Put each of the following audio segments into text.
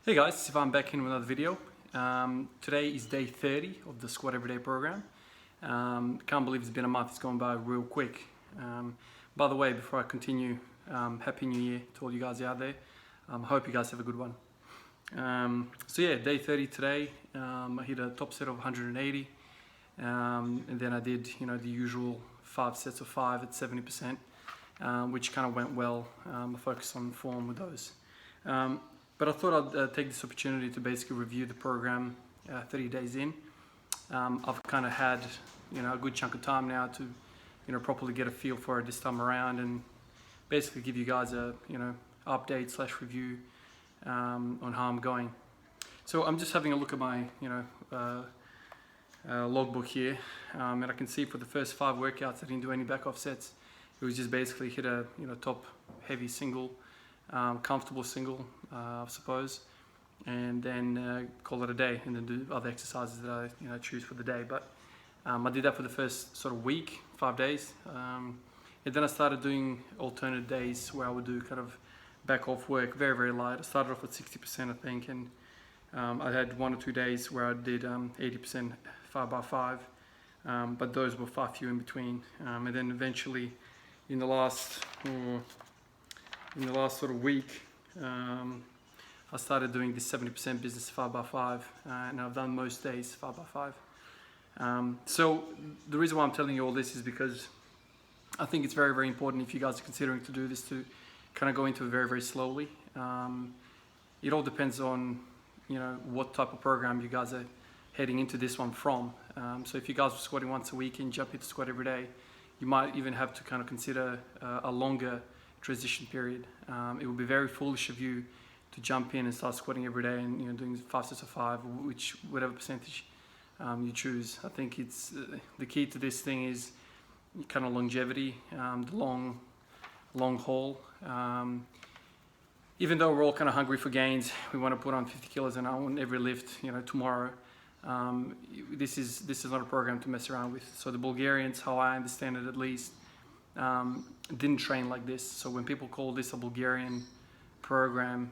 Hey guys, I'm back in with another video. Today is day 30 of the Squat Everyday program. Can't believe it's been a month, it's gone by real quick. By the way, before I continue, Happy New Year to all you guys out there. Hope you guys have a good one. So yeah, day 30 today. I hit a top set of 180, and then I did the usual 5 sets of 5 at 70%, which kind of went well. I focused on form with those. But I thought I'd take this opportunity to basically review the program 30 days in. I've kind of had a good chunk of time now to properly get a feel for it this time around, and basically give you guys a update / review on how I'm going. So I'm just having a look at my logbook here, and I can see for the first 5 workouts I didn't do any back off sets. It was just basically hit a top heavy single, comfortable single, I suppose, and then call it a day, and then do other exercises that I choose for the day. But I did that for the first sort of week, 5 days, and then I started doing alternate days where I would do kind of back off work, very light. I started off with 60%, I think, and I had 1 or 2 days where I did 80% 5x5, but those were far few in between, and then eventually in the last sort of week, I started doing this 70% business 5x5, and I've done most days 5x5. So the reason why I'm telling you all this is because I think it's very important, if you guys are considering to do this, to kind of go into it very slowly. It all depends on what type of program you guys are heading into this one from. So if you guys are squatting once a week and jump into squat every day, you might even have to kind of consider a longer transition period. It would be very foolish of you to jump in and start squatting every day and doing 5 sets of 5, whatever percentage you choose. I think it's the key to this thing is kind of longevity, the long haul. Even though we're all kind of hungry for gains, we want to put on 50 kilos an hour on every lift tomorrow. This is not a program to mess around with. So the Bulgarians, how I understand it at least, didn't train like this. So when people call this a Bulgarian program,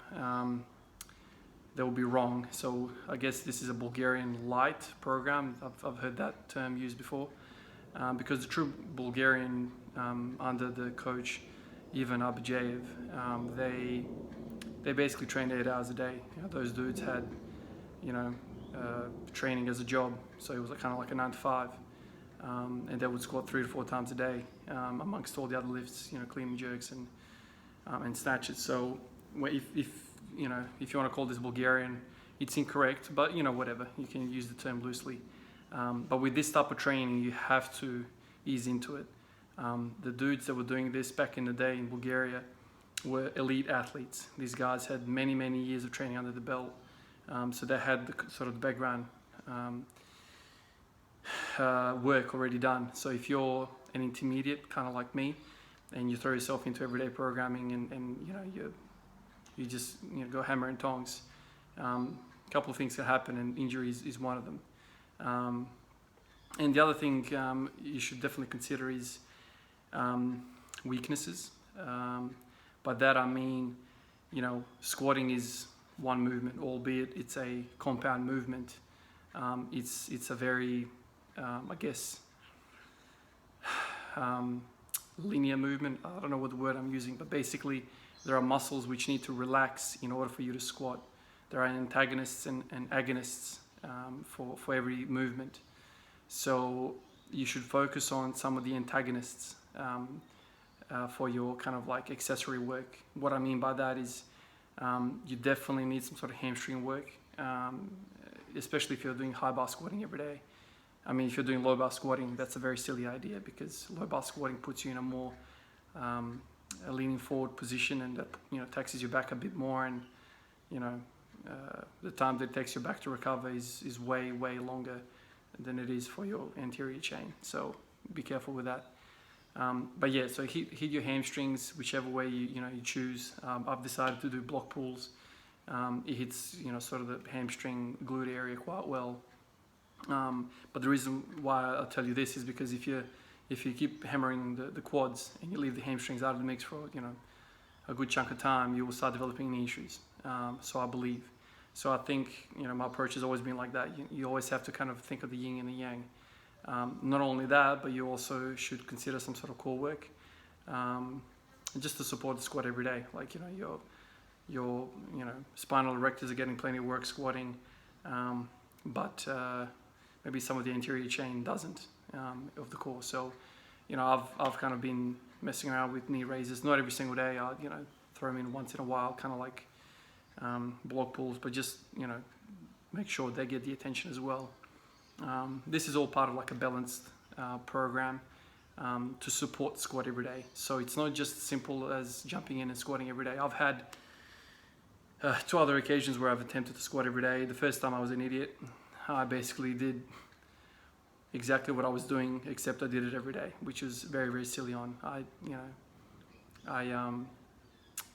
they will be wrong. So I guess this is a Bulgarian light program. I've heard that term used before, because the true Bulgarian, under the coach Ivan Abdjaev, they basically trained 8 hours a day. Those dudes had training as a job, so it was kind of like a 9 to 5. And they would squat 3 to 4 times a day, amongst all the other lifts, clean and jerks and snatches. So if you want to call this Bulgarian, it's incorrect, but whatever, you can use the term loosely. But with this type of training, you have to ease into it. The dudes that were doing this back in the day in Bulgaria were elite athletes. These guys had many years of training under the belt, so they had the sort of the background work already done. So if you're an intermediate, kind of like me, and you throw yourself into everyday programming and you just go hammer and tongs, a couple of things can happen, and injuries is one of them. And the other thing you should definitely consider is weaknesses. By that I mean, squatting is one movement, albeit it's a compound movement. It's a very I guess linear movement. I don't know what the word I'm using, but basically there are muscles which need to relax in order for you to squat. There are antagonists and agonists for every movement. So you should focus on some of the antagonists for your kind of like accessory work. What I mean by that is you definitely need some sort of hamstring work, especially if you're doing high bar squatting every day. I mean, if you're doing low bar squatting, that's a very silly idea, because low bar squatting puts you in a more a leaning forward position, and that taxes your back a bit more, and the time that it takes your back to recover is way longer than it is for your anterior chain. So be careful with that. But yeah, so hit your hamstrings whichever way you choose. I've decided to do block pulls. It hits sort of the hamstring glute area quite well. But the reason why I tell you this is because if you keep hammering the quads and you leave the hamstrings out of the mix for a good chunk of time, you will start developing knee issues. So I believe. So I think, my approach has always been like that. You always have to kind of think of the yin and the yang. Not only that, but you also should consider some sort of core work, just to support the squat every day. Like, your spinal erectors are getting plenty of work squatting, but maybe some of the anterior chain doesn't, of the core. So, I've kind of been messing around with knee raises, not every single day. I throw them in once in a while, kind of like block pulls, but just make sure they get the attention as well. This is all part of like a balanced program to support squat every day. So it's not just simple as jumping in and squatting every day. I've had 2 other occasions where I've attempted to squat every day. The first time I was an idiot. I basically did exactly what I was doing, except I did it every day, which was very, very silly on. I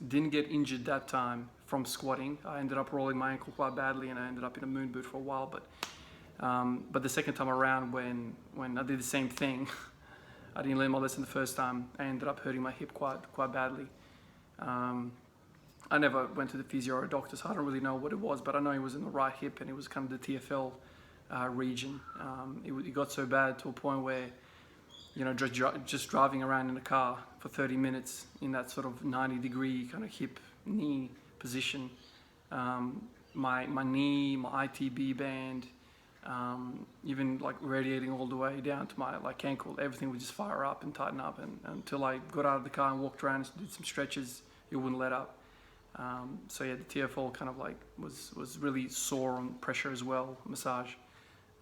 didn't get injured that time from squatting. I ended up rolling my ankle quite badly, and I ended up in a moon boot for a while. But the second time around, when I did the same thing, I didn't learn my lesson the first time. I ended up hurting my hip quite badly. I never went to the physio or a doctor, so I don't really know what it was, but I know it was in the right hip, and it was kind of the TFL region. It got so bad to a point where, just driving around in a car for 30 minutes in that sort of 90-degree kind of hip knee position, my knee, my ITB band, even like radiating all the way down to my like ankle, everything would just fire up and tighten up, and until I got out of the car and walked around and did some stretches, it wouldn't let up. So yeah, the TFL kind of like was really sore on pressure as well, massage.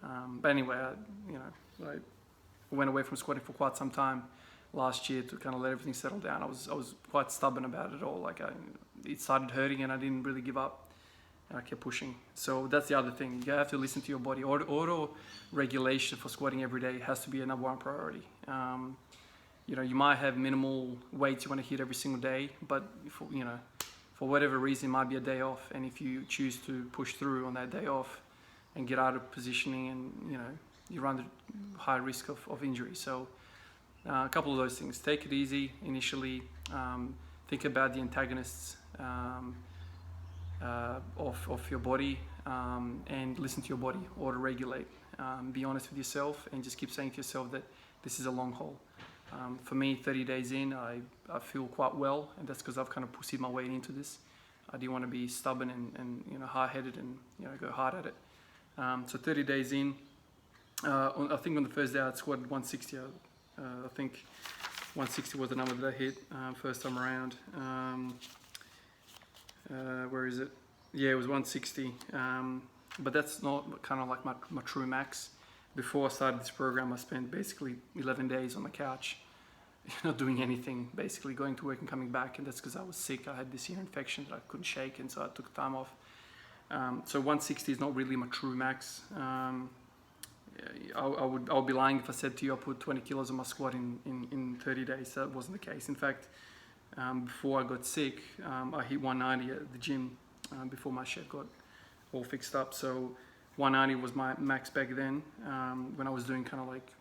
But anyway, I went away from squatting for quite some time last year to kind of let everything settle down. I was quite stubborn about it all. Like it started hurting, and I didn't really give up. And I kept pushing. So that's the other thing. You have to listen to your body. Auto regulation for squatting every day has to be a number 1 priority. You might have minimal weights you want to hit every single day, but for whatever reason, it might be a day off. And if you choose to push through on that day off and get out of positioning, and you run the high risk of injury. So a couple of those things. Take it easy initially. Think about the antagonists of your body, and listen to your body, auto-regulate. Be honest with yourself, and just keep saying to yourself that this is a long haul. For me, 30 days in, I feel quite well, and that's because I've kind of pussied my way into this. I didn't want to be stubborn and hard-headed and go hard at it. So 30 days in, I think on the first day I squatted 160. I think 160 was the number that I hit first time around. Where is it? Yeah, it was 160. But that's not kind of like my true max. Before I started this program, I spent basically 11 days on the couch, not doing anything, basically going to work and coming back. And that's because I was sick. I had this ear infection that I couldn't shake, and so I took time off. So 160 is not really my true max. I would be lying if I said to you I put 20 kilos on my squat in 30 days. That wasn't the case. In fact, before I got sick, I hit 190 at the gym before my shed got all fixed up. So 190 was my max back then, when I was doing kind of like,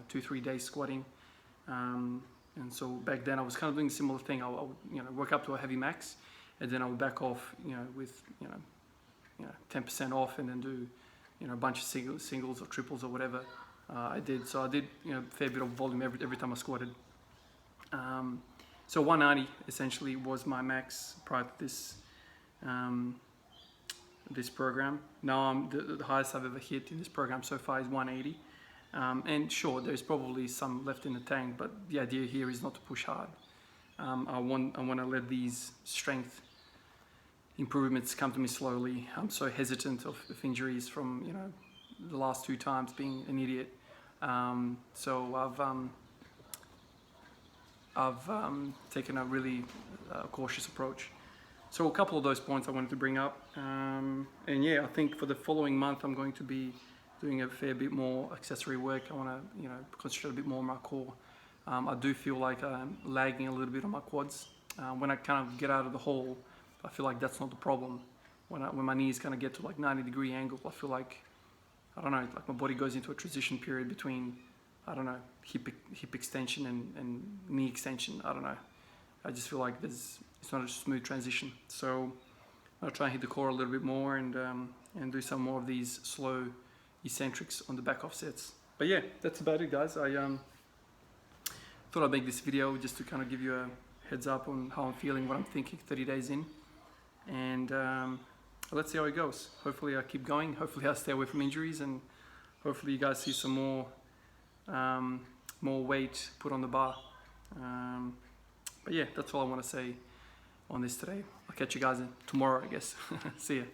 2-3 days squatting. And so back then I was kind of doing a similar thing. I would work up to a heavy max, and then I would back off with 10% off, and then do a bunch of singles or triples or whatever I did. So I did a fair bit of volume every time I squatted. So 190 essentially was my max prior to this program. Now the highest I've ever hit in this program so far is 180. And sure, there's probably some left in the tank, but the idea here is not to push hard. I want to let these strength improvements come to me slowly. I'm so hesitant of injuries from the last 2 times being an idiot. So I've taken a really cautious approach. So a couple of those points I wanted to bring up. And yeah, I think for the following month I'm going to be doing a fair bit more accessory work. I want to concentrate a bit more on my core. I do feel like I'm lagging a little bit on my quads. When I kind of get out of the hole, I feel like that's not the problem. When my knees kind of get to like 90-degree angle, I feel like, I don't know, like my body goes into a transition period between, I don't know, hip extension and knee extension. I don't know. I just feel like it's not a smooth transition. So I'll try and hit the core a little bit more and do some more of these slow eccentrics on the back offsets. But yeah, that's about it, guys. I thought I'd make this video just to kind of give you a heads up on how I'm feeling, what I'm thinking 30 days in, and let's see how it goes. Hopefully I keep going, hopefully I stay away from injuries, and hopefully you guys see some more weight put on the bar. But yeah, that's all I want to say on this today. I'll catch you guys tomorrow, I guess. See ya.